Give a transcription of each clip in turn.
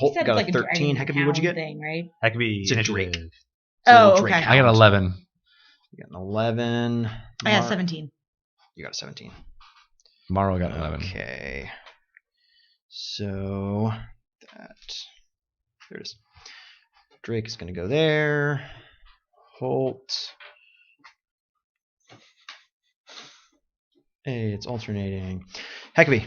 Holt got a 13. Hekabe, what'd you get? Thing, right? Hekabe It's a Drake. initiative. Oh, Drake okay. hound. I got 11. You got an 11. I got 17. You got a 17. Maro got 11. Okay. So there it is. Drake is going to go there. Holt. Hey, it's alternating. Hekabe.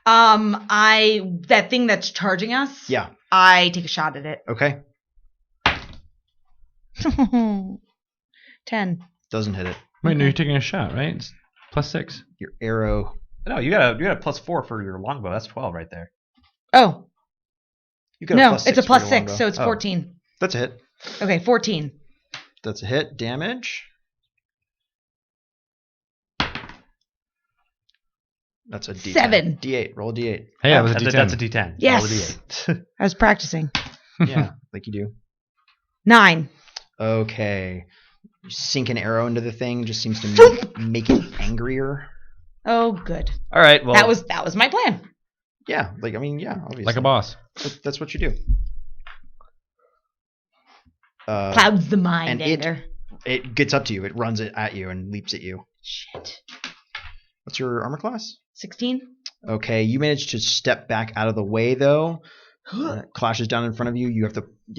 That thing that's charging us. Yeah. I take a shot at it. Okay. 10. Doesn't hit it. Wait, no, you're taking a shot, right? It's +6. Your arrow. No, you got a +4 for your longbow. That's 12 right there. Oh. You got No, a +6 it's a for your +6, longbow. so it's 14. That's a hit. Okay, 14. That's a hit. Damage. That's a D10. 7. D8. Roll a D8. Hey, that was a D10. That's a D10. Yes. Roll a D8. I was practicing. Yeah, like you do. 9. Okay. You sink an arrow into the thing. Just seems to make it angrier. Oh, good. All right. Well, that was my plan. Yeah. Obviously. Like a boss. That's what you do. Clouds the mind, and it gets up to you. It runs it at you and leaps at you. Shit. What's your armor class? 16. Okay, you manage to step back out of the way though. Clashes down in front of you. You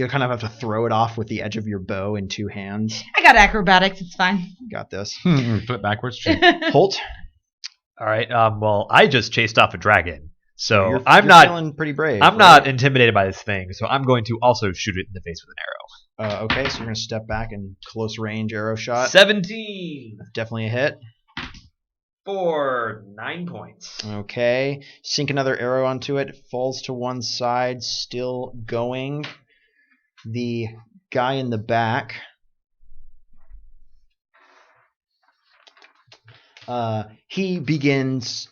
kind of have to throw it off with the edge of your bow in two hands. I got acrobatics. It's fine. You got this. Flip backwards. Holt. all right. Well, I just chased off a dragon, so You're not feeling pretty brave. I'm not intimidated by this thing, so I'm going to also shoot it in the face with an arrow. Okay, so you're gonna step back and close range arrow shot. 17 Definitely a hit. for 9 points. Okay, sink another arrow onto it. Falls to one side, still going. The guy in the back. He begins.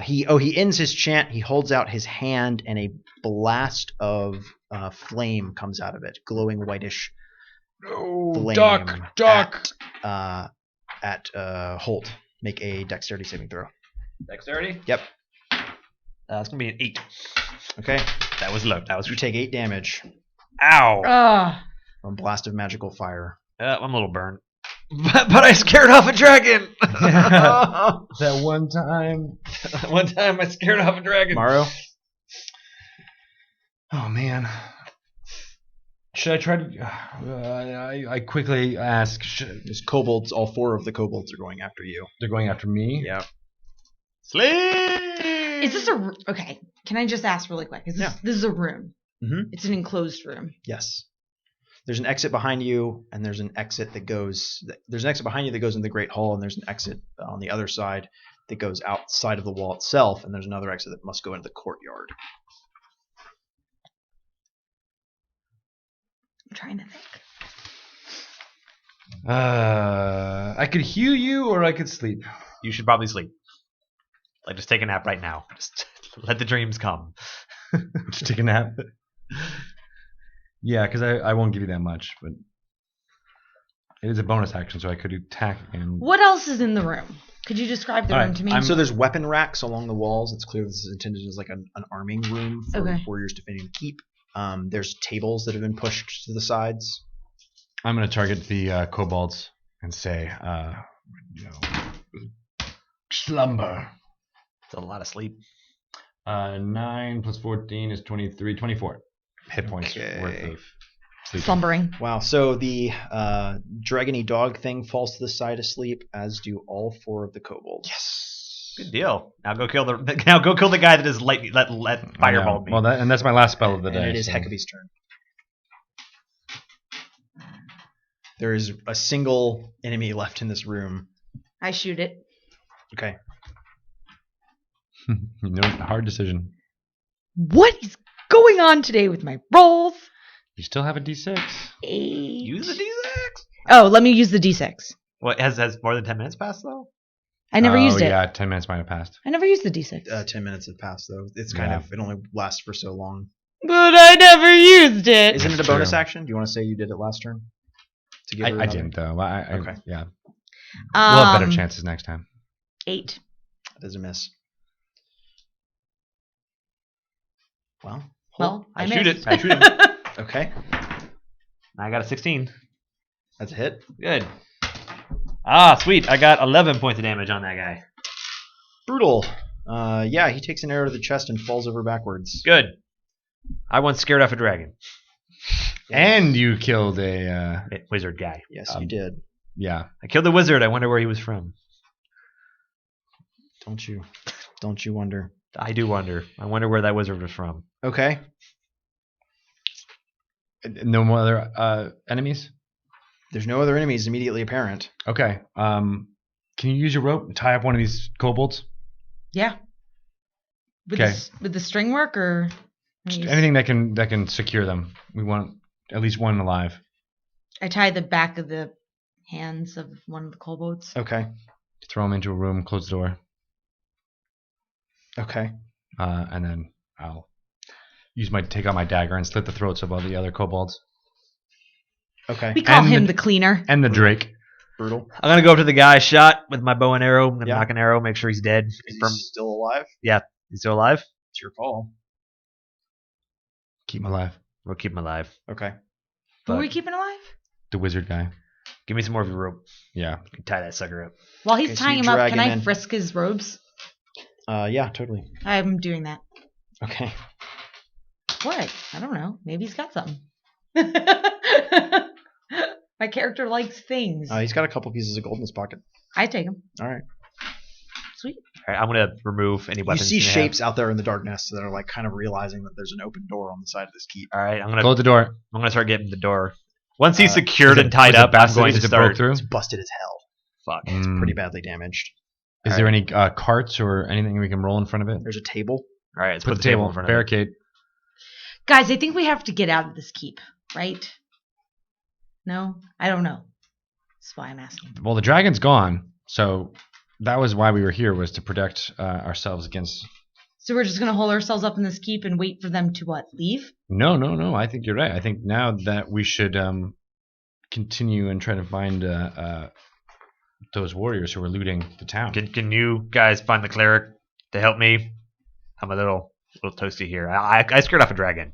He ends his chant. He holds out his hand, and a blast of flame comes out of it, glowing whitish flame. Duck. At Holt. Make a dexterity saving throw. Dexterity? Yep. It's gonna be an 8. Okay. That was low. You take 8 damage Ow. from blast of magical fire. I'm a little burned. But I scared off a dragon. That one time. One time I scared off a dragon. Maro. Oh, man. Should I try to... I quickly ask... There's kobolds. All 4 of the kobolds are going after you. They're going after me? Yeah. Sleep. Is this a... Okay, can I just ask really quick? This is a room. Mm-hmm. It's an enclosed room. Yes. There's an exit behind you, and there's an exit that goes... There's an exit behind you that goes in the Great Hall, and there's an exit on the other side that goes outside of the wall itself, and there's another exit that must go into the courtyard. I'm trying to think. I could heal you, or I could sleep. You should probably sleep. Like, just take a nap right now. Just let the dreams come. Just take a nap. Yeah, because I won't give you that much, but it is a bonus action, so I could attack and... What else is in the room? Could you describe the room to me? So there's weapon racks along the walls. It's clear this is intended as like an arming room for warriors defending the keep. There's tables that have been pushed to the sides. I'm going to target the kobolds and say, slumber. It's a lot of sleep. 9 plus 14 is 23, 24 hit points worth of sleep. Slumbering. Wow. So the dragony dog thing falls to the side asleep, as do all 4 of the kobolds. Yes. Good deal. Now go kill the guy that is let fireball me. Well, that's my last spell of the day. And it is Hecabe's turn. There is a single enemy left in this room. I shoot it. Okay. Hard decision. What is going on today with my rolls? You still have a D6. 8. Use the D6. Oh, let me use the D6. What has more than 10 minutes passed though? I never used it. Yeah, 10 minutes might have passed. I never used the D6. 10 minutes have passed, though. It's kind of... It only lasts for so long. But I never used it. Isn't it a bonus action? Do you want to say you did it last turn? To give I didn't, though. Okay. Yeah. We'll have better chances next time. 8. That is a miss. Well, I shoot missed. it. I shoot him. Okay, I got a 16. that's a hit. Good. Ah, sweet. I got 11 points of damage on that guy. Brutal. Yeah, he takes an arrow to the chest and falls over backwards. Good. I once scared off a dragon. And you killed a Wizard guy. Yes, you did. yeah. I killed the wizard. I wonder where he was from. Don't you wonder? I do wonder. I wonder where that wizard was from. Okay. No more other enemies? There's no other enemies immediately apparent. Okay. Can you use your rope and tie up one of these kobolds? Yeah. With Okay. With the string work or Just anything that can secure them. We want at least one alive. I tie the back of the hands of one of the kobolds. Okay. Throw them into a room, close the door, Okay. and then I'll take out my dagger and slit the throats of all the other kobolds Okay. We call And him the- the cleaner. and the drake. Brutal. I'm going to go up to the guy shot with my bow and arrow. I'm going to Yeah. knock an arrow, make sure he's dead. Is he Confirm still alive? he's still alive. It's your call. Keep him alive. We'll keep him alive. Okay. Who are But we keeping alive? The wizard guy. give me some more of your rope. Yeah. Tie that sucker up. While he's Okay, so tying you him up, drag can him I in. frisk his robes? Yeah, totally. I'm doing that. Okay. What? I don't know. Maybe he's got something. My character likes things. He's got a couple pieces of gold in his pocket. I take them. All right. Sweet. All right, I'm going to remove any You weapons. see he may have. shapes out there in the darkness that are like kind of realizing that there's an open door on the side of this keep. All right, I'm Close the door. going to start getting the door. Once he's secured Was it- and tied was it up, I'm busted? going Is to it broke start. through? It's busted as hell. Fuck. It's pretty badly damaged. Is there any carts or anything we can roll in front of it? There's a table. All right, let's Put the table in front of me. barricade. Guys, I think we have to get out of this keep, right? No? I don't know. That's why I'm asking. Well, the dragon's gone, so that was why we were here, was to protect ourselves against. So we're just going to hold ourselves up in this keep and wait for them to what? Leave? No. I think you're right. I think now that we should continue and try to find those warriors who are looting the town. Can you guys find the cleric to help me? I'm a little toasty here. I scared off a dragon,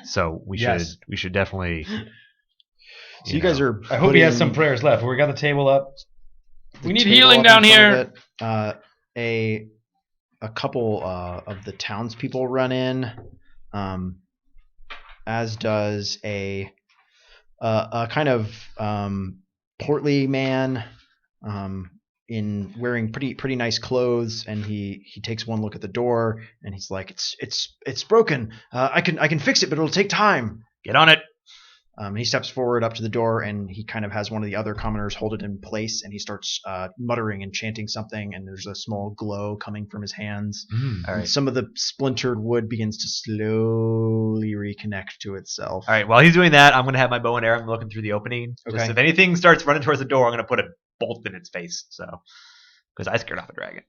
so we Yes. should definitely. So you guys are. I hope he has putting some prayers left. We got the table up. the We need table healing up down in front here. of it. A couple of the townspeople run in, as does a kind of portly man in wearing pretty nice clothes, and he takes one look at the door and he's like, it's broken. I can fix it, but it'll take time. Get on it. He steps forward up to the door, and he kind of has one of the other commoners hold it in place, and he starts muttering and chanting something, and there's a small glow coming from his hands. All And right. some of the splintered wood begins to slowly reconnect to itself. All right. While he's doing that, I'm going to have my bow and arrow. I'm looking through the opening. Just Okay. if anything starts running towards the door, I'm going to put a bolt in its face. So, because I scared off a dragon.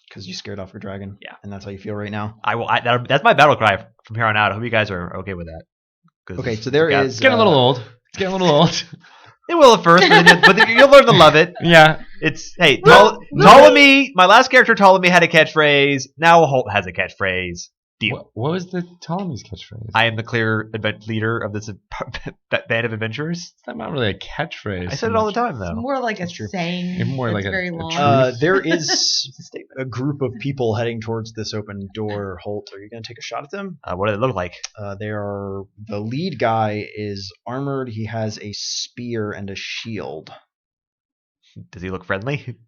Because you scared off your dragon. Yeah. And that's how you feel right now. That's my battle cry from here on out. I hope you guys are okay with that. 'Cause Okay, so there yeah, is. It's getting a little old. It's getting a little old. It will at first, but then you'll learn to love it. Yeah. It's hey, Ptolemy. My last character, Ptolemy, had a catchphrase. Now Hoult has a catchphrase. Deal. What was the Ptolemy's catchphrase? I am the clear leader of this band of adventurers. It's not really a catchphrase. I said it all the time, It's though. more like a That's true. saying. It's more It's like a very long. truth. There is a group of people heading towards this open door. Holt, are you going to take a shot at them? What do they look like? They are. The lead guy is armored. He has a spear and a shield. Does he look friendly?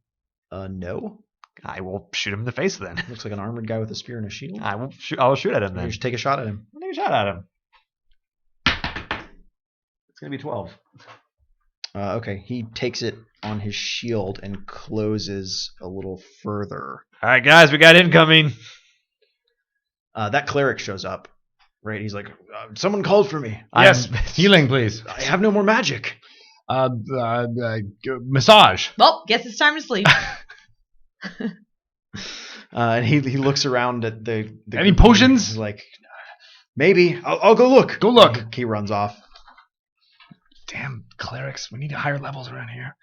No. I will shoot him in the face then. Looks like an armored guy with a spear and a shield. I will shoot at him You then. should take a shot at him. I'll take a shot at him. It's gonna be 12. Okay, he takes it on his shield and closes a little further. All right, guys, we got incoming. That cleric shows up. Right, he's like, someone called for me. Yes. Healing, please. I have no more magic. Massage. Well, guess it's time to sleep. And he looks around at the Any potions? He's like, maybe. I'll go look. Go look. He runs off. Damn clerics. We need higher levels around here.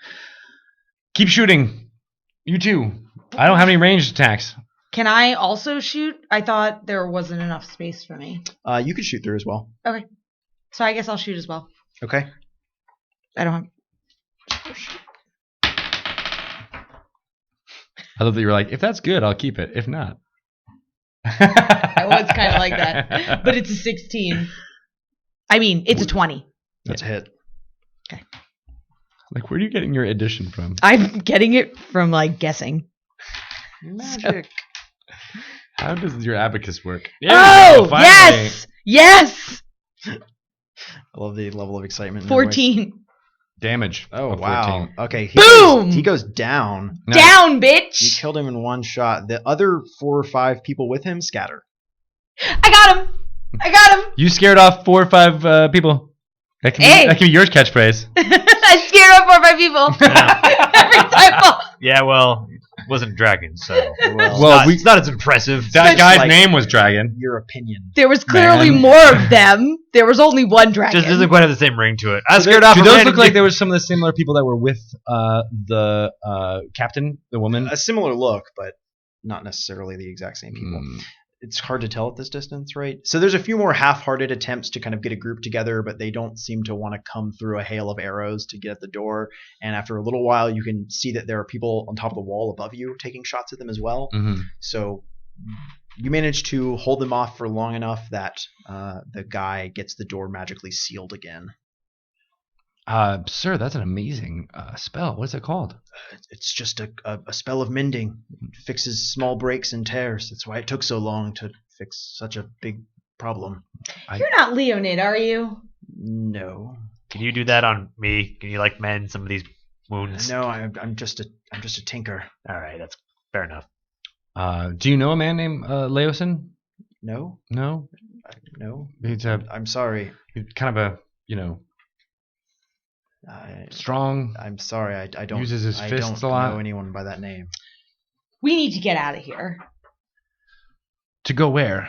Keep shooting. You too. I don't have any ranged attacks. Can I also shoot? I thought there wasn't enough space for me. You could shoot through as well. Okay. So I guess I'll shoot as well. Okay. I don't have... I love that you were like, if that's good, I'll keep it. If not. I was kind of like that. But it's a 16. I mean, it's a 20. That's a hit. Okay. Like, where are you getting your addition from? I'm getting it from, like, guessing. Magic. How does your abacus work? Oh, yes! Yes! I love the level of excitement. in your voice. 14. Damage. Oh, of wow. 14. Okay. Boom! He goes down. Nice. Down, You bitch! killed him in one shot. The other 4 or 5 people with him scatter. I got him! I got him! You scared off 4 or 5 people. That can be your catchphrase. I scared off 4 or 5 people. Every time. Yeah, well, it wasn't dragon, so Well, it's not as impressive. That guy's like- name was Dragon. Your opinion. There was clearly Man. more of them. There was only one dragon. Just doesn't quite have the same ring to it. I Do scared off. a those random look like dude. there were some of the similar people that were with the captain, the woman? A similar look, but not necessarily the exact same people. Hmm. It's hard to tell at this distance, right? So there's a few more half-hearted attempts to kind of get a group together, but they don't seem to want to come through a hail of arrows to get at the door. And after a little while, you can see that there are people on top of the wall above you taking shots at them as well. Mhm. So you manage to hold them off for long enough that the guy gets the door magically sealed again. Sir, that's an amazing spell. What is it called? It's just a spell of mending. It fixes small breaks and tears. That's why it took so long to fix such a big problem. You're not Leonid, are you? No. Can you do that on me? Can you like mend some of these wounds? No, I'm just a tinker. All right, that's fair enough. Do you know a man named Leosin? No, No? no. He's I'm sorry. he's kind of a, strong. I'm sorry. I don't Uses his I fists don't a lot. know anyone by that name. We need to get out of here. To go where?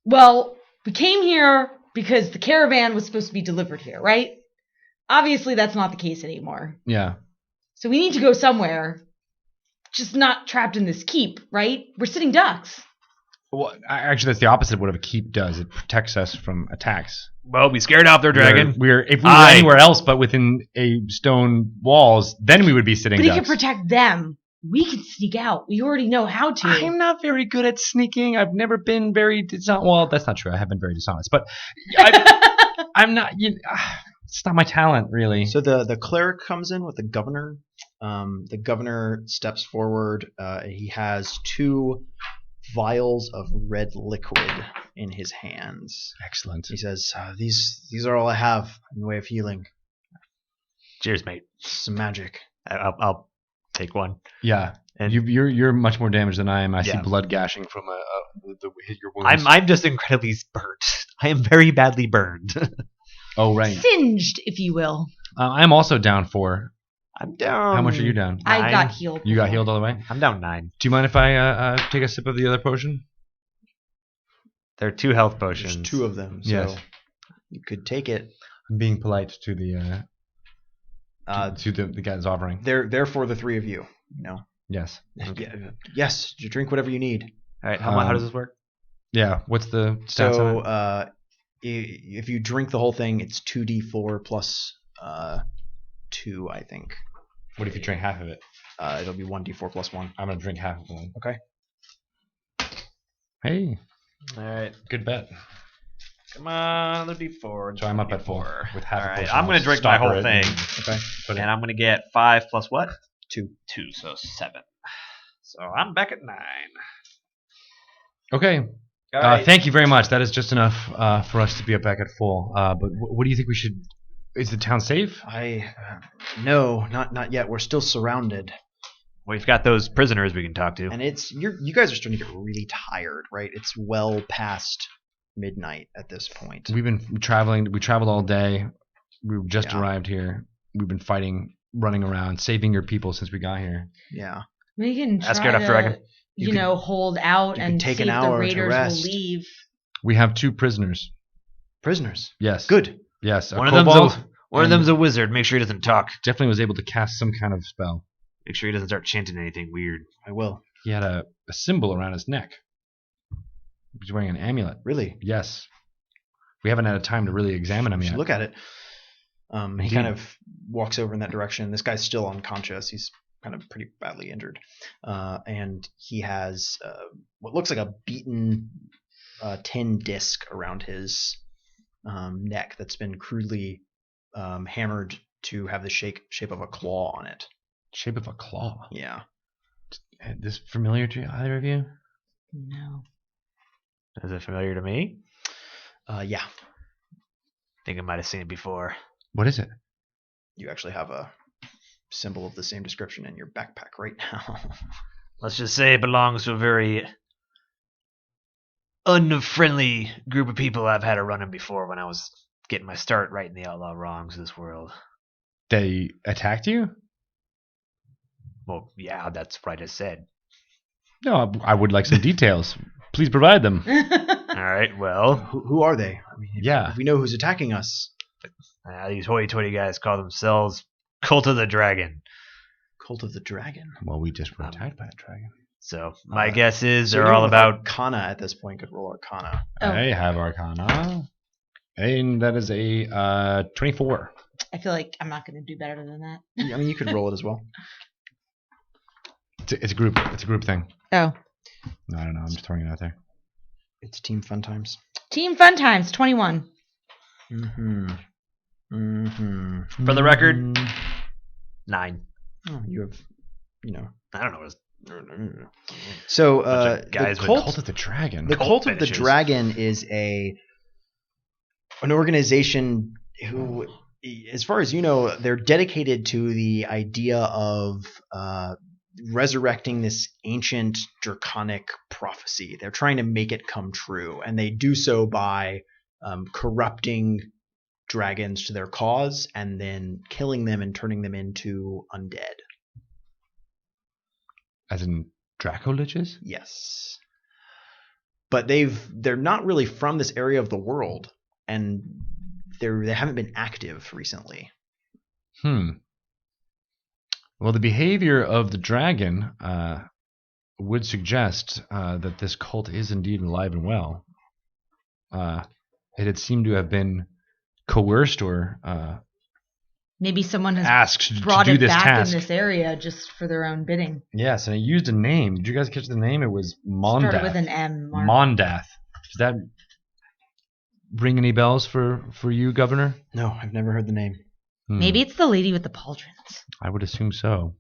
Well, we came here because the caravan was supposed to be delivered here, right? Obviously, that's not the case anymore. Yeah. So we need to go somewhere, just not trapped in this keep, right? We're sitting ducks. Well, actually, that's the opposite of what a keep does. It protects us from attacks. Well, we scared off their dragon. If we were anywhere else but within a stone walls, then we would be sitting But he ducks. can protect them. We can sneak out. We already know how to. I'm not very good at sneaking. I've never been very dishonest. Well, that's not true. I have been very dishonest, but I'm not. It's not my talent, really. So the cleric comes in with the governor. The governor steps forward. He has 2 vials of red liquid in his hands. Excellent. He says, "These are all I have in the way of healing. Cheers, mate. Some magic." I'll take one. Yeah, And you're much more damaged than I am. I see Yeah. blood gashing from hit your wounds. I'm just incredibly burnt. I am very badly burned. Oh right. Singed, if you will. I'm also down 4. I'm down. How much are you down? I 9. got healed. You got before. healed all the way. I'm down 9. Do you mind if I take a sip of the other potion? There are 2 health There's potions. 2 of them, so Yes. you could take it. I'm being polite to the to the guy that's offering. They're for the 3 of you. You know. Yes. Yeah, yes, you drink whatever you need. All right, how does this work? Yeah. What's the stats on it? So if you drink the whole thing, it's 2d4 plus 2, I think. What if you drink half of it? It'll be 1d4 plus 1. I'm gonna drink half of one. Okay. Hey, All right, good bet. come on, the D4. So I'm up at 4 with half. All a right, potion. I'm gonna I'll drink my stopper whole it thing. Okay. Put it. And I'm gonna get 5 plus what? 2. 2, so 7. So I'm back at 9. Okay. All right. Thank you very much. That is just enough for us to be up back at full. But what do you think we should? Is the town safe? No, not yet. We're still surrounded, We've got those prisoners we can talk to. and you guys are starting to get really tired, right? It's well past midnight at this point. We've been traveling. We traveled all day. We just Yeah. arrived here. We've been fighting, running around, saving your people since we got here. Yeah. We can Ask try her to, after Dragon. you know, hold out you can and take see an if hour the to raiders will rest. leave. We have 2 prisoners. Prisoners. Yes. Good. Yes. One kobold of them's a wizard. Make sure he doesn't talk. definitely was able to cast some kind of spell. Make sure he doesn't start chanting anything weird. I will. he had a symbol around his neck. He was wearing an amulet. Really? Yes. We haven't had time to really examine him You should yet. look at it. He Indeed. kind of walks over in that direction. This guy's still unconscious. He's kind of pretty badly injured. And he has what looks like a beaten tin disc around his neck that's been crudely hammered to have the shape of a claw on it. Shape of a claw. Yeah. Is this familiar to either of you? No. Is it familiar to me? Yeah. Think I might have seen it before. What is it? You actually have a symbol of the same description in your backpack right now. Let's just say it belongs to a very unfriendly group of people I've had a run-in before when I was getting my start right in the outlaw wrongs of this world. They attacked you? Well, yeah, that's what I just said. No, I would like some details. Please provide them. All right, well, Who are they? I mean, Yeah. if we know who's attacking us. these hoity-toity guys call themselves Cult of the Dragon. Cult of the Dragon. Well, we just were attacked by a dragon. So my guess is So they're anyone all with about. Arcana at this point could roll Arcana. Oh. I have Arcana. And that is a 24. I feel like I'm not going to do better than that. I mean, you could roll it as well. It's a group thing. Oh. No, I don't know. I'm just throwing it out there. It's Team Fun Times. Team Fun Times, 21. For the record, 9. Oh, you have, I don't know. So Bunch of guys the with cult, Cult of the Dragon. the Cult of the fetishes. Dragon is an organization who, as far as you know, they're dedicated to the idea of resurrecting this ancient draconic prophecy. They're trying to make it come true, and they do so by corrupting dragons to their cause and then killing them and turning them into undead. As in Draco Liches? Yes. But they're not really from this area of the world, and they haven't been active recently. Well, the behavior of the dragon would suggest that this cult is indeed alive and well. It had seemed to have been coerced or Maybe someone has asked brought to do it this back task. in this area just for their own bidding. Yes, and it used a name. Did you guys catch the name? It was Mondath. Started with an M. Mark. Mondath. Does that ring any bells for you, Governor? No, I've never heard the name. Maybe it's the lady with the pauldrons. I would assume so.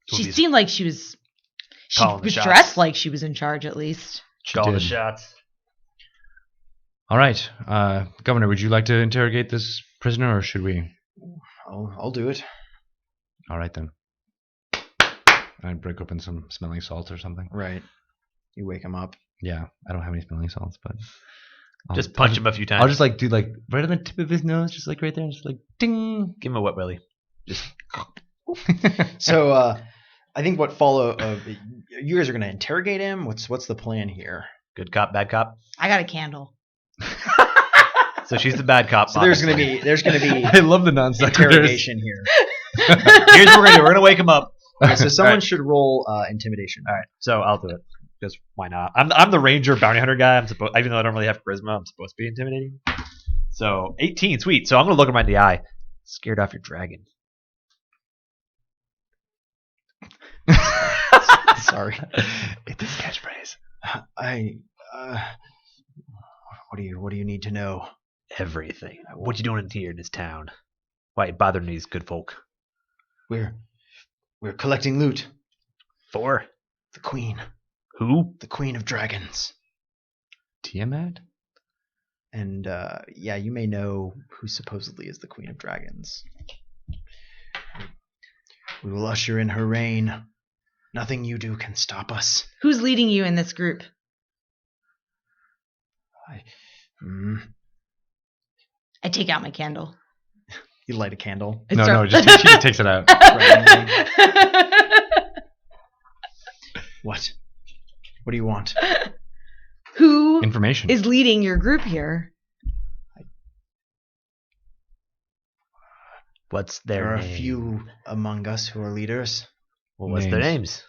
She seemed like she was. She Calling the was shots. dressed like she was in charge, at least. Call the did. shots. All right, Governor, would you like to interrogate this prisoner, or should we? I'll do it. All right then. I'd break open some smelling salts or something. Right. You wake him up. Yeah, I don't have any smelling salts, but Just punch him a few times. I'll just like do like right on the tip of his nose, just like right there, just like ding. give him a wet willy. Just So I think what follow. You guys are going to interrogate him. What's the plan here? good cop, bad cop. I got a candle. So she's the bad cop. So there's going obviously. to be I love the non sequiturs. interrogation here. Here's what we're gonna do. We're gonna wake him up. Okay, so someone All right. should roll intimidation. All right, so I'll do it because why not? I'm the ranger bounty hunter guy. Even though I don't really have charisma, I'm supposed to be intimidating. So 18, sweet. So I'm gonna look him right in the eye. Scared off your dragon. Sorry. It's his catchphrase. What do you need to know? Everything. What you doing here in this town? Why you bothering these good folk? We're collecting loot. For The queen. who? The queen of dragons. Tiamat? And yeah, you may know who supposedly is the queen of dragons. We will usher in her reign. Nothing you do can stop us. Who's leading you in this group? I take out my candle. You light a candle. I No, start- she just takes it out. What? What do you want? Who Information. is leading your group here? What's There their are name? a few among us who are leaders. Well, what's their Names. names?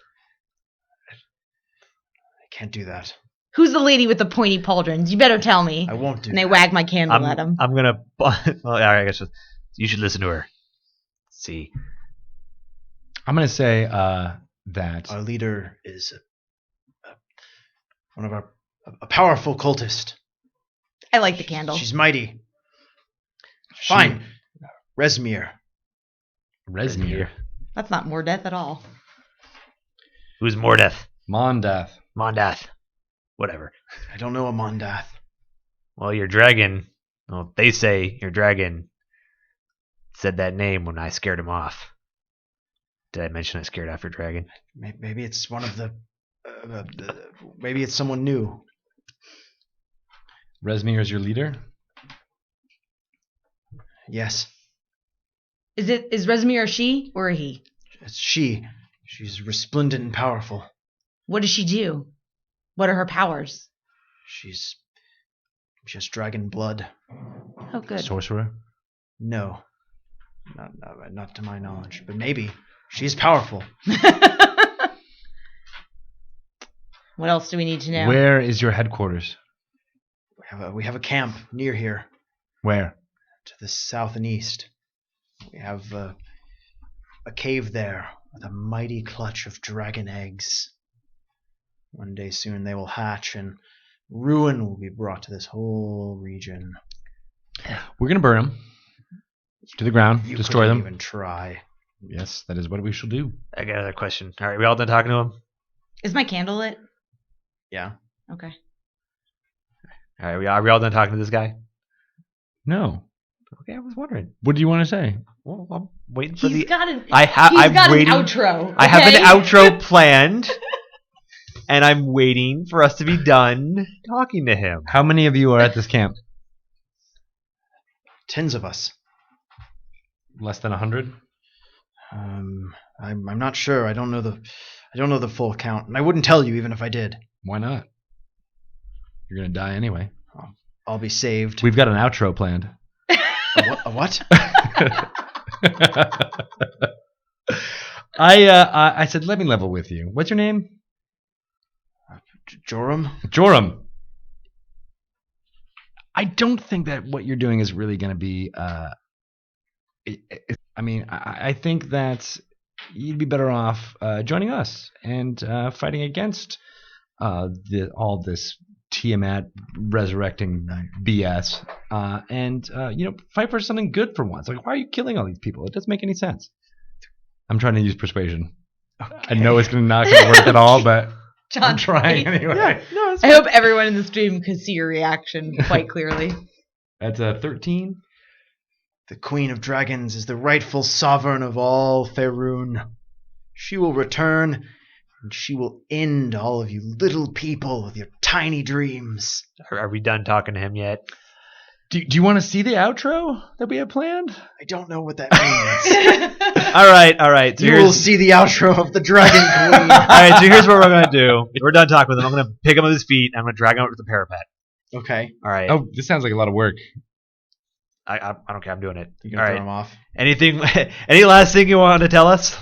can't do that. Who's the lady with the pointy pauldrons? You better tell me. I won't do And I that. wag my candle at him. I'm gonna. Well, I guess you should listen to her. See, I'm going to say that Our leader is a powerful cultist. I like the candle. She's mighty. Fine. Resmir. Resmir. That's not more death at all. who's Mordeth? Mondath. Mondath. Whatever. I don't know a Mondath. Well, your dragon. Well, they say your dragon said that name when I scared him off. Did I mention I scared off your dragon? Maybe it's one of the. Maybe it's someone new. Resmir is your leader? Yes, Is Resmir a she or a he? it's she. She's resplendent and powerful. What does she do? What are her powers? She's just dragon blood. Oh, good. Sorcerer? No, not to my knowledge, but maybe she's powerful. What else do we need to know? Where is your headquarters? We have a camp near here, Where? to the south and east. We have a cave there with a mighty clutch of dragon eggs. One day soon they will hatch, and ruin will be brought to this whole region. We're going to burn them to the ground, You destroy couldn't them. even try. Yes, that is what we shall do. I got another question. All right, we all done talking to him? Is my candle lit? Yeah. Okay. All right, are we all done talking to this guy? No. Okay, I was wondering. What do you want to say? Well, I'm waiting for He's got an I'm waiting. an outro. I have an okay? outro planned, and I'm waiting for us to be done talking to him. How many of you are at this camp? Tens of us. Less than 100? I'm not sure. I don't know the full count, and I wouldn't tell you even if I did. Why not? You're going to die anyway. I'll be saved. We've got an outro planned. A what? I said, let me level with you. What's your name? Joram? Joram. I don't think that what you're doing is really going to be. I think that you'd be better off joining us and fighting against all this Tiamat resurrecting BS, and fight for something good for once. Like, why are you killing all these people? It doesn't make any sense. I'm trying to use persuasion. Okay. I know it's not going to work at all, but John, I'm trying anyway. I hope everyone in the stream could see your reaction quite clearly. That's a 13. The Queen of Dragons is the rightful sovereign of all Faerun. She will return, and she will end all of you little people with your tiny dreams. Are we done talking to him yet? Do you want to see the outro that we have planned? I don't know what that means. All right. So You will see the outro of the Dragon Queen. All right, so here's what we're gonna do. We're done talking with him. I'm gonna pick him up his feet. I'm gonna drag him over to the parapet. Okay. All right. Oh, this sounds like a lot of work. I don't care. I'm doing it. You can All throw right. him off. Anything? Any last thing you want to tell us?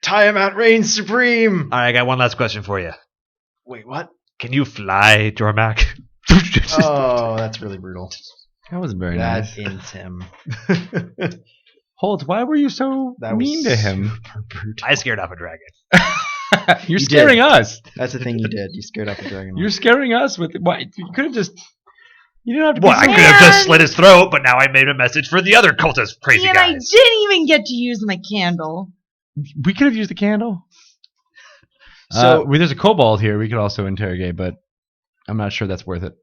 Tiamat reigns supreme. All right. I got one last question for you. Wait, what? Can you fly, Jormac? Oh, that's really brutal. That was very That nice. ends him. Holt, why were you so That mean was to him? super brutal. I scared off a dragon. You're You scaring did. us. That's the thing you did. You scared off a dragon. You're scaring us with why you could have just. You didn't have to. Be Well, I so- could have just slit his throat, but now I made a message for the other cultist crazy And I guys. didn't even get to use my candle. We could have used the candle. So- there's a kobold here. We could also interrogate, but I'm not sure that's worth it.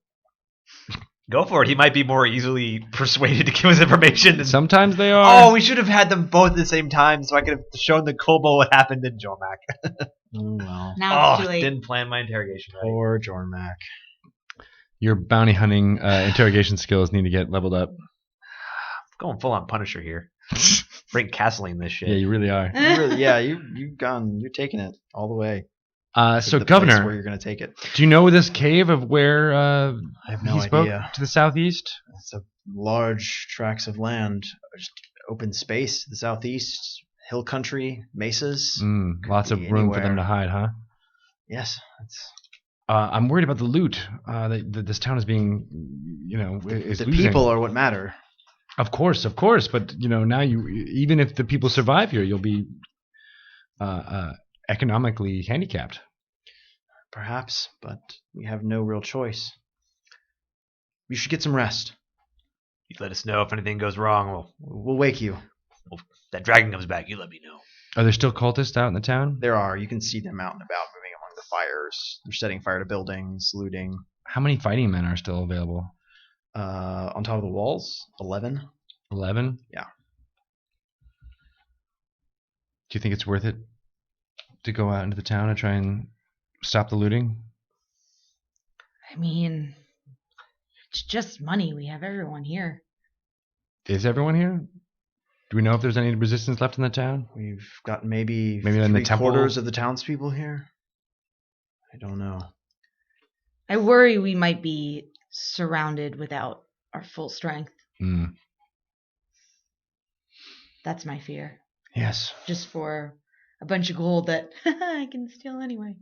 Go for it. He might be more easily persuaded to give us information. Than... Sometimes they are. Oh, we should have had them both at the same time, so I could have shown the kobold what happened in Jormac. Oh, well. Now it's Oh, too late. didn't plan my interrogation right. Poor Jormac. Your bounty hunting interrogation skills need to get leveled up. Going full on Punisher here. Bring castling this shit. Yeah, you really are. You're taking it all the way. So, The place where Governor, you're going to take it. do you know this cave of where I have no he spoke idea. to the southeast? It's a large tracts of land, just open space to the southeast, hill country, mesas. Lots of be room for them anywhere. to hide, huh? Yes, it's I'm worried about the loot. That this town is being, is The losing. people are what matter. Of course. But now even if the people survive here, you'll be economically handicapped. Perhaps, but we have no real choice. You should get some rest. You let us know if anything goes wrong. We'll wake you. Well, if that dragon comes back, you let me know. Are there still cultists out in the town? There are. You can see them out and about, moving among the fires. They're setting fire to buildings, looting. How many fighting men are still available? On top of the walls, 11. 11? Yeah. Do you think it's worth it to go out into the town and try and stop the looting? I mean, it's just money. We have everyone here. Is everyone here? Do we know if there's any resistance left in the town? We've got maybe in the temple? 3/4 of the townspeople here. I don't know. I worry we might be surrounded without our full strength. Mm. That's my fear. Yes. Just for a bunch of gold that I can steal anyway.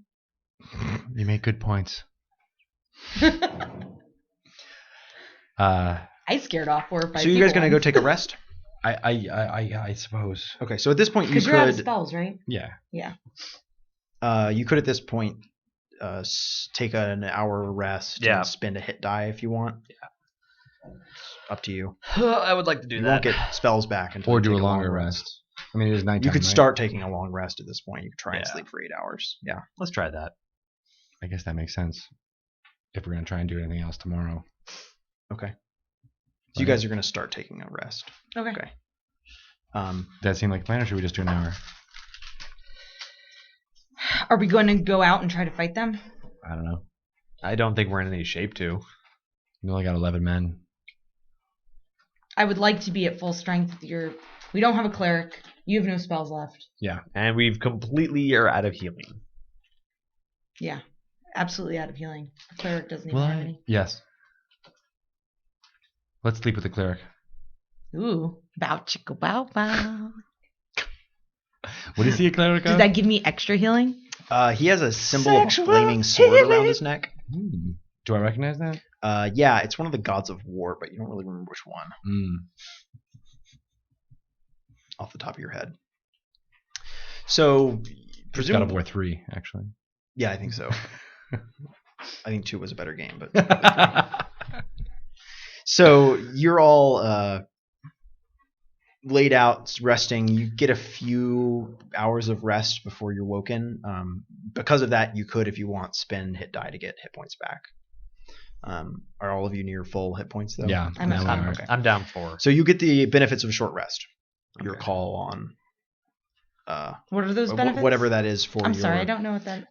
You make good points. I scared off 4 or 5 So you guys people gonna go once. take a rest? I suppose. Okay. So at this point, you Because you're out of could spells, right? Yeah. Yeah. you could at this point take an hour rest Yeah. and spend a hit die if you want. Yeah. Up to you. I would like to do You that. won't get spells back until Or you do take a longer long rest. I mean, it is nighttime. You could right? start taking a long rest at this point. You could try and Yeah. sleep for 8 hours. Yeah. Let's try that. I guess that makes sense. If we're gonna try and do anything else tomorrow. Okay. So you guys are going to start taking a rest. Okay. Okay. Does that seem like a plan, or should we just do an hour? Are we going to go out and try to fight them? I don't know. I don't think we're in any shape to. We only got 11 men. I would like to be at full strength. We don't have a cleric. You have no spells left. Yeah. And we've completely are out of healing. Yeah. Absolutely out of healing. The cleric doesn't even have any. Yes. Let's sleep with the cleric. Ooh. Bow chicka bow bow. What is he a cleric of? Does that give me extra healing? He has a symbol of a Sexual flaming sword around healing. his neck. Do I recognize that? Yeah, it's one of the gods of war, but you don't really remember which one off the top of your head. So, God of presumably, War 3, actually. yeah, I think so. I think 2 was a better game, but so you're all laid out, resting. You get a few hours of rest before you're woken. Because of that, you could, if you want, spend hit die to get hit points back. Are all of you near full hit points though? Yeah. I'm now we at are. Okay. I'm down for. So you get the benefits of a short rest. Your Okay. call on What are those benefits? whatever that is for. I'm your, sorry, I don't know what that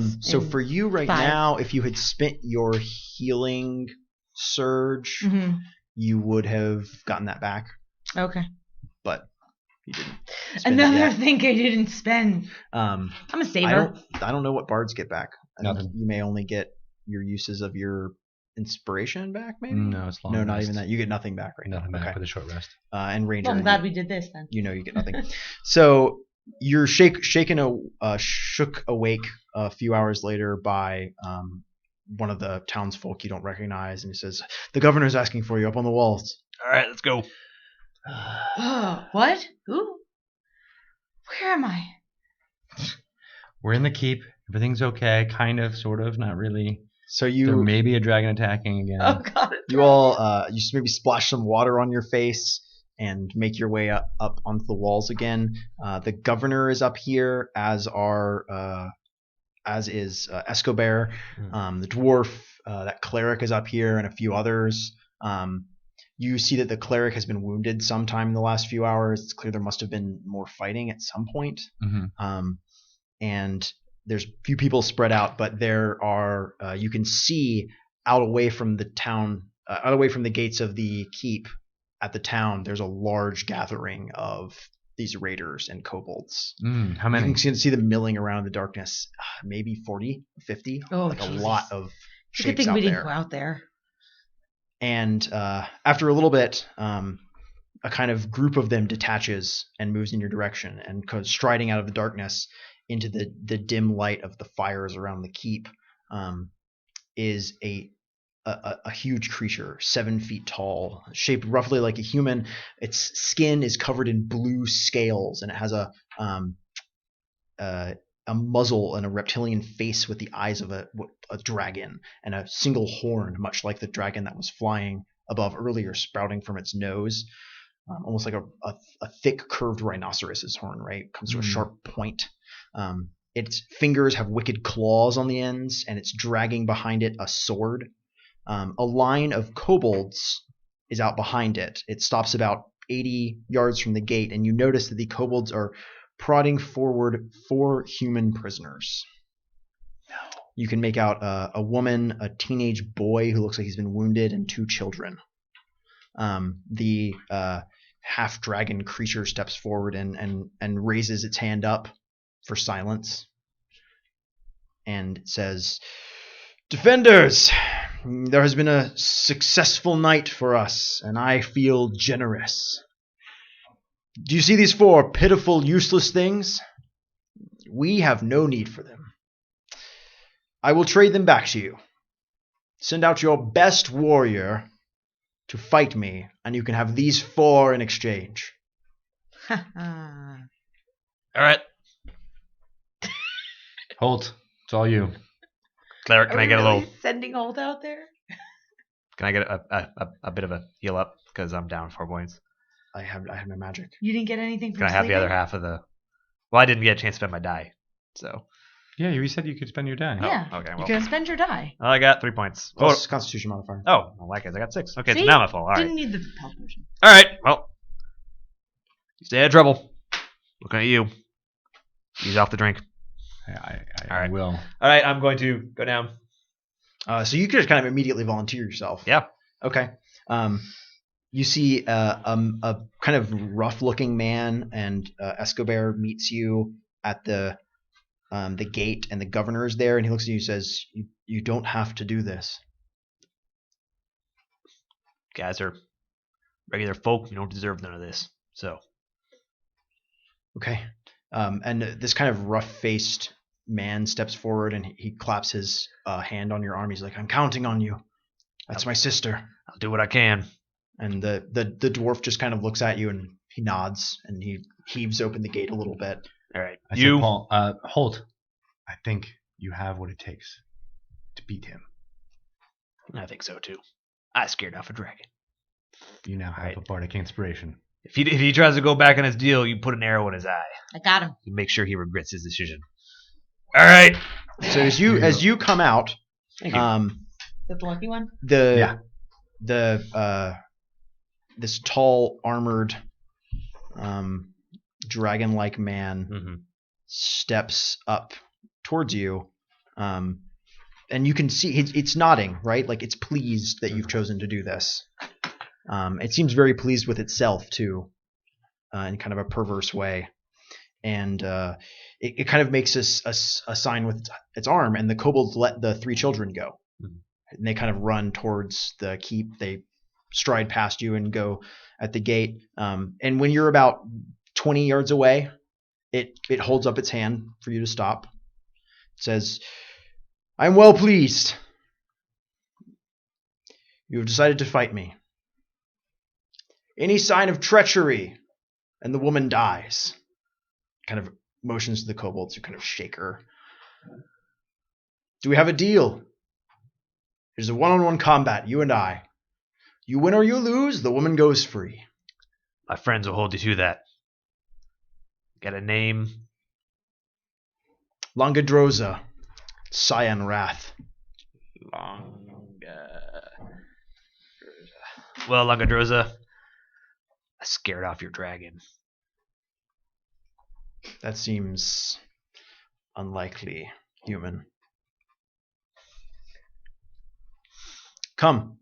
is. So in- for you right 5. now, if you had spent your healing surge, Mhm. you would have gotten that back, Okay. but you didn't. spend it Another yet. thing I didn't spend. I'm a saver. I don't know what bards get back. I think Nothing. you may only get your uses of your inspiration back, maybe. No, it's long No, not rest. even that. You get nothing back right Nothing now. back Okay. with a short rest. And ranger. Well, I'm glad we did this then. You know you get nothing. So you're shook awake a few hours later by one of the townsfolk you don't recognize, and he says, "The governor's asking for you up on the walls." All right, let's go. What? Who? Where am I? We're in the keep. Everything's okay. Kind of, sort of, not really. So There you may be a dragon attacking again. Oh God. you all you maybe splash some water on your face and make your way up onto the walls again. The governor is up here, as is Escapist. The dwarf, that cleric is up here, and a few others. You see that the cleric has been wounded sometime in the last few hours. It's clear there must have been more fighting at some point. Mm-hmm. And there's a few people spread out, but there are you can see out away from the town, out away from the gates of the keep at the town, there's a large gathering of these raiders and kobolds. How many? You can see them milling around in the darkness, maybe 40, 50, Oh, like Jesus. a lot of It's a good shapes thing out we didn't there. go out there. And after a little bit, a kind of group of them detaches and moves in your direction and goes striding out of the darkness into the dim light of the fires around the keep. is a huge creature, 7 feet tall, shaped roughly like a human. Its skin is covered in blue scales, and it has a muzzle and a reptilian face with the eyes of a dragon, and a single horn, much like the dragon that was flying above earlier, sprouting from its nose, almost like a thick curved rhinoceros's horn. Right, comes to a sharp point. Its fingers have wicked claws on the ends, and it's dragging behind it a sword. A line of kobolds is out behind it. It stops about 80 yards from the gate, and you notice that the kobolds are prodding forward 4 human prisoners. No. You can make out a woman, a teenage boy who looks like he's been wounded, and 2 children. The half-dragon creature steps forward and raises its hand up for silence and says, "Defenders, there has been a successful night for us, and I feel generous. Do you see these 4 pitiful, useless things? We have no need for them. I will trade them back to you. Send out your best warrior to fight me, and you can have these 4 in exchange." All right. Hoult, it's all you. Cleric, can I get a little? Sending Hoult out there? Can I get a bit of a heal up because I'm down 4 points? I have no magic. You didn't get anything from Can I have the other sleeping? half of the? Well, I didn't get a chance to spend my die, so. Yeah, you said you could spend your day. Yeah. Oh, okay. You Well, can spend your die. I got 3 points. Plus Constitution modifier. Oh, well, like I got 6. Okay, See? so now I'm at full. All right. Didn't need the health potion. All right. Well, you stay out of trouble. Looking at you. Ease off the drink. I All right. will. All right. I'm going to go down. So you could just kind of immediately volunteer yourself. Yeah. Okay. You see a kind of rough-looking man, and Escobert meets you at the gate, and the governor's there, and he looks at you and says, "You don't have to do this." Guys are regular folk. You don't deserve none of this. So. Okay. And this kind of rough-faced man steps forward, and he claps his hand on your arm. He's like, "I'm counting on you. That's my sister." I'll do what I can. And the dwarf just kind of looks at you, and he nods, and he heaves open the gate a little bit. All right. I You. said, Paul, Hoult, I think you have what it takes to beat him. I think so too. I scared off a dragon. You now have Right. a bardic inspiration. If he tries to go back on his deal, you put an arrow in his eye. I got him. You make sure he regrets his decision. All right. So as you come out, Thank you. Is that the lucky one? This tall armored dragon-like man Mm-hmm. steps up towards you, and you can see it's nodding, right? Like it's pleased that you've chosen to do this. It seems very pleased with itself too, in kind of a perverse way, and it kind of makes a sign with its arm, and the kobolds let the 3 children go, and they kind of run towards the keep. They stride past you and go at the gate, and when you're about 20 yards away, it holds up its hand for you to stop. It says, "I'm well pleased. You have decided to fight me. Any sign of treachery, and the woman dies." Kind of motions to the kobolds who kind of shake her. "Do we have a deal? It is a one-on-one combat, you and I. You win or you lose, the woman goes free." My friends will hold you to that. Got a name? Langadroza, Cyan Wrath. Well, Langadroza, I scared off your dragon. That seems unlikely, human. Come.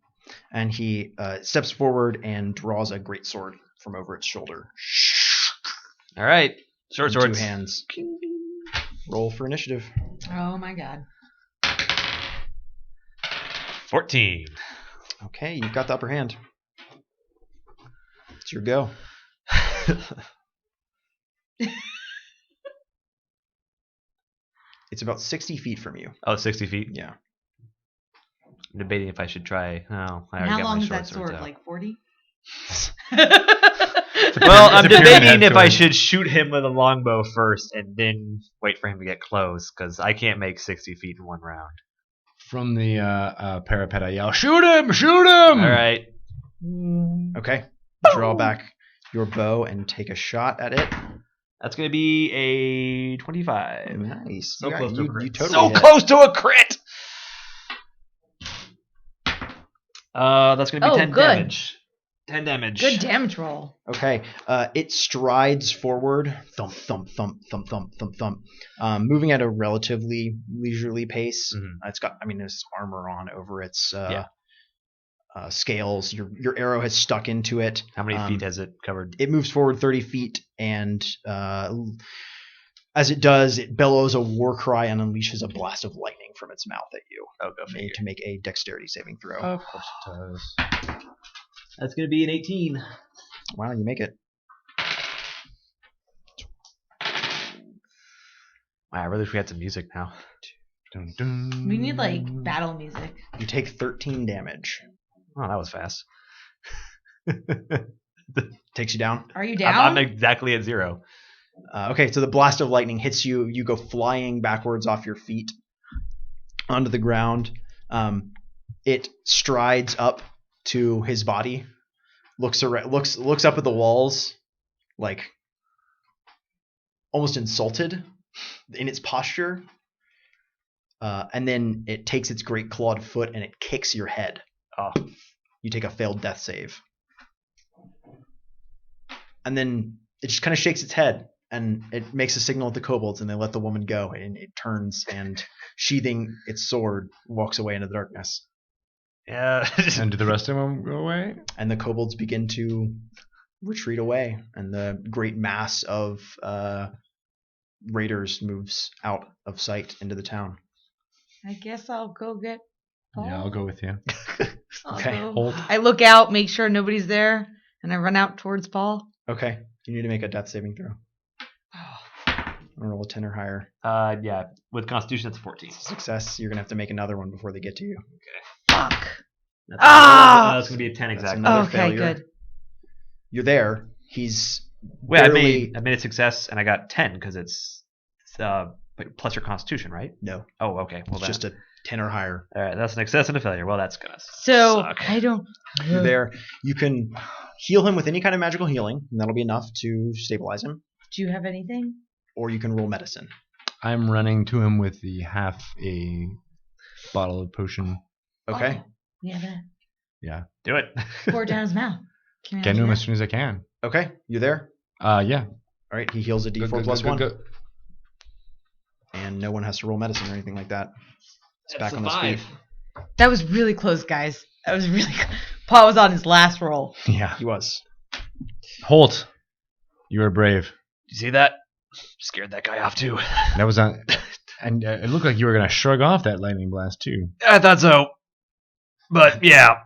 And he steps forward and draws a greatsword from over its shoulder. All right. Short In swords. 2 hands. Roll for initiative. Oh my god. 14. Okay, you've got the upper hand. It's your go. It's about 60 feet from you. Oh, 60 feet. Yeah. I'm debating if I should try. Oh, I And already how got long my is short that swords sword? out. Like 40? Well, I'm It's a pyramid debating if sword. I should shoot him with a longbow first and then wait for him to get close, because I can't make 60 feet in one round. From the parapet, I yell, "Shoot him! Shoot him!" All right. Okay. Draw back your bow and take a shot at it. That's going to be a 25. Nice. So close to a crit. You totally So hit. close to a crit! That's going to be 10 good. damage. 10 damage. Good damage roll. Okay. It strides forward. Thump, thump, thump, thump, thump, thump, thump. Moving at a relatively leisurely pace. Mhm. It's got, there's armor on over its Yeah. scales. Your arrow has stuck into it. How many feet has it covered? It moves forward 30 feet, and as it does, it bellows a war cry and unleashes a blast of lightning from its mouth at you. Oh, go figure. To make a dexterity saving throw. Of course it does. That's going to be an 18. Wow, you make it. Wow, I really wish we had some music now. Dun, dun. We need like battle music. You take 13 damage. Oh, that was fast. Takes you down. Are you I'm down? exactly at 0. Okay, so the blast of lightning hits you. You go flying backwards off your feet onto the ground. It strides up to his body, looks up at the walls, like almost insulted in its posture, and then it takes its great clawed foot and it kicks your head. Oh. You take a failed death save, and then it just kind of shakes its head and it makes a signal at the kobolds, and they let the woman go, and it turns and, sheathing its sword, walks away into the darkness. Yeah. And do the rest of them go away? And the kobolds begin to retreat away, and the great mass of raiders moves out of sight into the town. I guess I'll go get Paul. Yeah, I'll go with you. I'll Okay. go. Hoult. I look out, make sure nobody's there, and I run out towards Paul. Okay, you need to make a death saving throw. Roll a 10 or higher. Yeah. With Constitution, that's 14. Success. You're gonna have to make another one before they get to you. Fuck. That's, Ah! that's going to be a 10 That's exactly. another Okay, failure. good. You're there. He's Wait, I barely- made a success and I got 10 because it's plus your Constitution, right? no. Oh, okay. Well, It's just a 10 or higher. all right. That's an success and a failure. Well, that's gonna So suck. I don't. You're there. You can heal him with any kind of magical healing, and that'll be enough to stabilize him. Do you have anything? Or you can roll medicine. I'm running to him with the half a bottle of potion. Okay. Oh, yeah, that. Yeah. Do it. Pour it down his mouth. Can I Get do to him that? as soon as I can. Okay. You're there. Yeah. All right. He heals a D4 Go, plus go, 1, go. and no one has to roll medicine or anything like that. It's back That's on a his 5. feet. That was really close, guys. That was really. Paul was on his last roll. Yeah. He was. Hoult, you are brave. You see that? Scared that guy off too. That was on. And it looked like you were going to shrug off that lightning blast, too. I thought so. But yeah.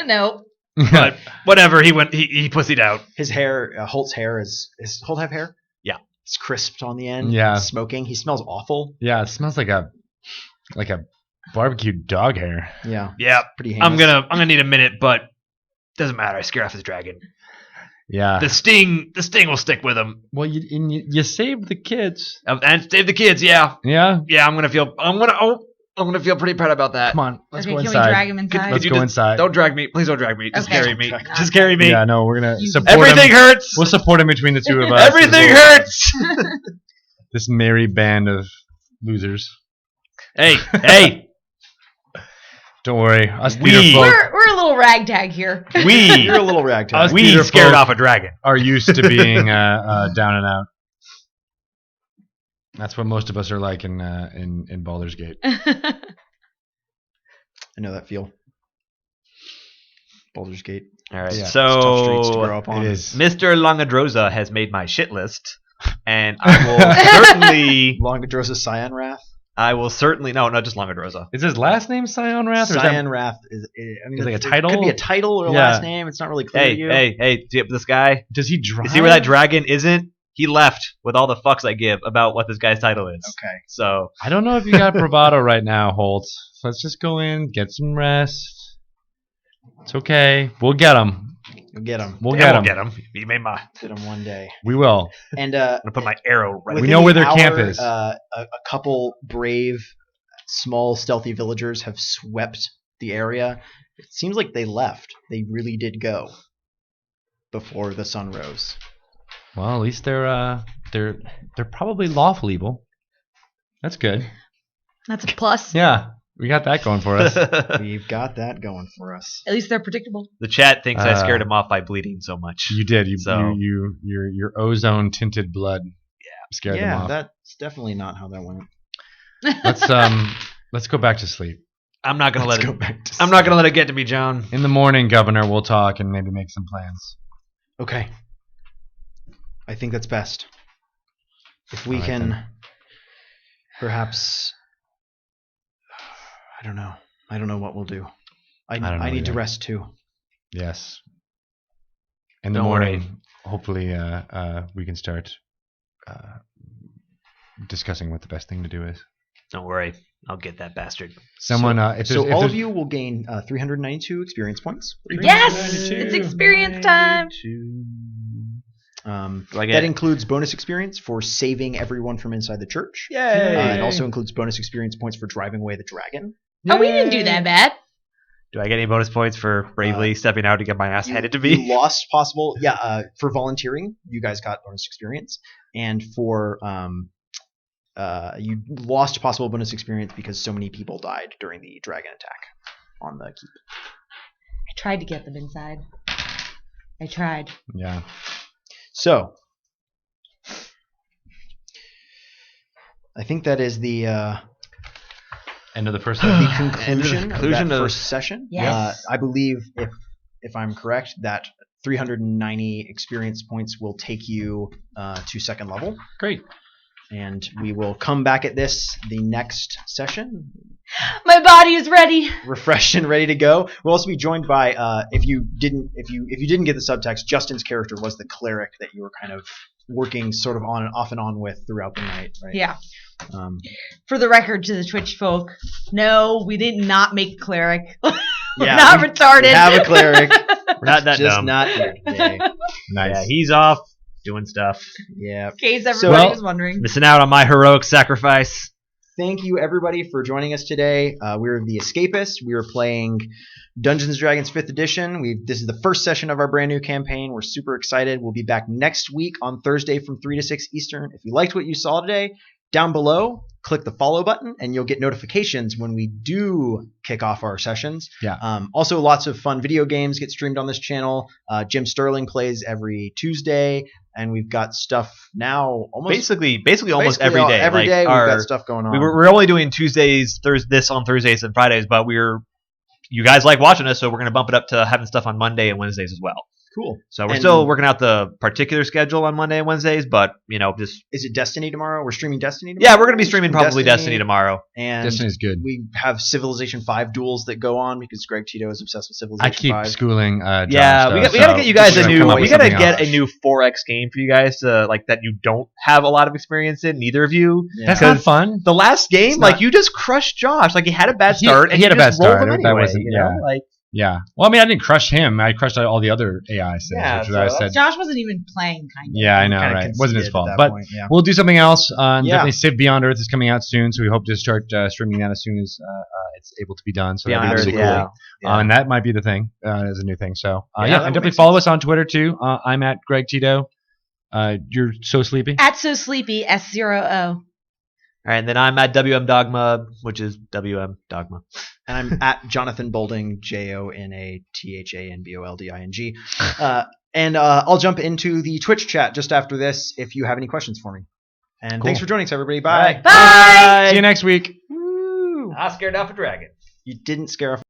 No. But whatever. He went. He pussied out. His hair, Holt's hair is. Does Holt have hair? Yeah. It's crisped on the end. Yeah. It's smoking. He smells awful. Yeah, it smells like a barbecued dog hair. Yeah. Yeah. Pretty heinous. I'm gonna need a minute, but doesn't matter. I scared off his dragon. Yeah. The sting will stick with him. Well, you saved the kids. And save the kids. Yeah. Yeah. Yeah. I'm gonna feel pretty proud about that. Come on, let's Okay, go can inside. we drag him inside? Let's you go just- inside. Don't drag me. Please don't drag me. Just Okay. carry me. Okay. Just carry me. Yeah, no, we're gonna You- support Everything him. hurts. We'll support him between the two of us. Everything hurts. This merry band of losers. Hey. Don't worry, us We- Peter folk We're a little ragtag here. You're a little ragtag. Us We Peter scared folk off a dragon. are used to being down and out. That's what most of us are like in Baldur's Gate. I know that feel. Baldur's Gate. All right. Yeah. It's tough streets to grow So up on. It is. Mr. Longadroza has made my shit list, and I will certainly. Longadrosa Scion Wrath. I will certainly. No, not just Longadroza. Is his last name Scion Wrath? Or is Scion that, Wrath is Is it like a it title? could be a title or a Yeah. last name. It's not really clear to you. Hey! Do you- this guy? does he drive? You see where that dragon isn't? he left with all the fucks I give about what this guy's title is. Okay. So I don't know if you got bravado right now, Holt. Let's just go in, get some rest. It's okay. We'll get him. You'll get him. We'll yeah, get we'll him. get him. He made my. Get him one day. We will. And I'm gonna put my arrow right. We within know the where their hour, camp is. A couple brave, small, stealthy villagers have swept the area. It seems like they left. They really did go before the sun rose. Well, at least they're probably lawful evil. That's good. That's a plus. Yeah, we got that going for us. We've got that going for us. At least they're predictable. The chat thinks I scared him off by bleeding so much. You did. So- Your ozone tinted blood. Scared them Yeah, off. that's definitely not how that went. Let's go back to sleep. I'm not gonna Let's let go it. back to I'm not gonna let it get to me, John. In the morning, Governor, we'll talk and maybe make some plans. Okay. I think that's best. If we All right, can then. perhaps I don't know. I don't know what we'll do. don't know I need to either. rest too. Yes. In the Don't morning, worry. hopefully, we can start discussing what the best thing to do is. Don't worry, I'll get that bastard. Someone, so, if so there's, all if of there's- you will gain 392 experience points. Yes! It's experience time. Do I get That includes bonus experience for saving everyone from inside the church. Yay! It also includes bonus experience points for driving away the dragon. Oh, we didn't do that bad. Do I get any bonus points for bravely stepping out to get my ass handed to me? You lost possible, for volunteering, you guys got bonus experience, and for you lost possible bonus experience because so many people died during the dragon attack on the keep. I tried to get them inside. I tried. yeah. So, I think that is the End of the first conclusion of conclusion that of- first session. Yes. I believe, if I'm correct, that 390 experience points will take you to second level. Great. And we will come back at this the next session, My body is ready. refreshed and ready to go. We'll also be joined by, if you didn't get the subtext, Justin's character was the cleric that you were kind of working sort of on and off and on with throughout the night, right? Yeah. Um, For the record to the Twitch folk, no, we did not make cleric. We're Yeah, not we retarded. have a cleric, We're not that just dumb. not here today. Nice. Yeah, he's off doing stuff, Yeah. In case everybody So- was wondering. missing out on my heroic sacrifice. Thank you, everybody, for joining us today. We're the Escapists. We are playing Dungeons & Dragons 5th Edition. This is the first session of our brand new campaign. We're super excited. We'll be back next week on Thursday from 3 to 6 Eastern. If you liked what you saw today, down below, click the follow button, and you'll get notifications when we do kick off our sessions. Yeah. Also, lots of fun video games get streamed on this channel. Jim Sterling plays every Tuesday, and we've got stuff now almost Basically almost every day. Every Like, day we've our- got stuff going on. we're only doing Tuesdays, this on Thursdays and Fridays, but you guys like watching us, so we're gonna bump it up to having stuff on Monday and Wednesdays as well. Cool. So we're And- still working out the particular schedule on Monday and Wednesdays, but just Is it Destiny tomorrow? We're streaming Destiny tomorrow? yeah, we're gonna be streaming probably Destiny tomorrow. And Destiny's good. we have Civilization 5 duels that go on because Greg Tito is obsessed with I Civilization keep 5. schooling. John Yeah, stuff, we gotta so get you guys we're a gonna new. come up We with gotta something get else. a new 4X game for you guys to like that you don't have a lot of experience in. Neither of you. Yeah. That's not 'Cause fun. The last game, It's like not- you just crushed Josh. Like he had a bad He- start, and he had you a bad just rolled start. him That anyway. wasn't- You know, yeah. like Yeah. Well, I mean, I didn't crush him. I crushed all the other AI says, Yeah, which is so why I said. Josh wasn't even playing, kind of. Yeah, I know, Kinda right? Wasn't his conceded fault. at that But point, yeah. we'll do something else. Yeah. Definitely Civ Beyond Earth is coming out soon, so we hope to start streaming that as soon as it's able to be done. So that'd be Beyond really Earth, cool. yeah. And that might be the thing as a new thing. So Yeah, yeah, that and would definitely make follow us on Twitter too. I'm at Greg Tito. You're so sleepy. At So Sleepy, S0O. all right. And then I'm at WM Dogma, which is WM Dogma. And I'm at Jonathan Bolding, JONATHANBOLDING. And I'll jump into the Twitch chat just after this if you have any questions for me. And Cool. thanks for joining us, everybody. Bye. Bye! See you next week. I scared off a dragon. You didn't scare off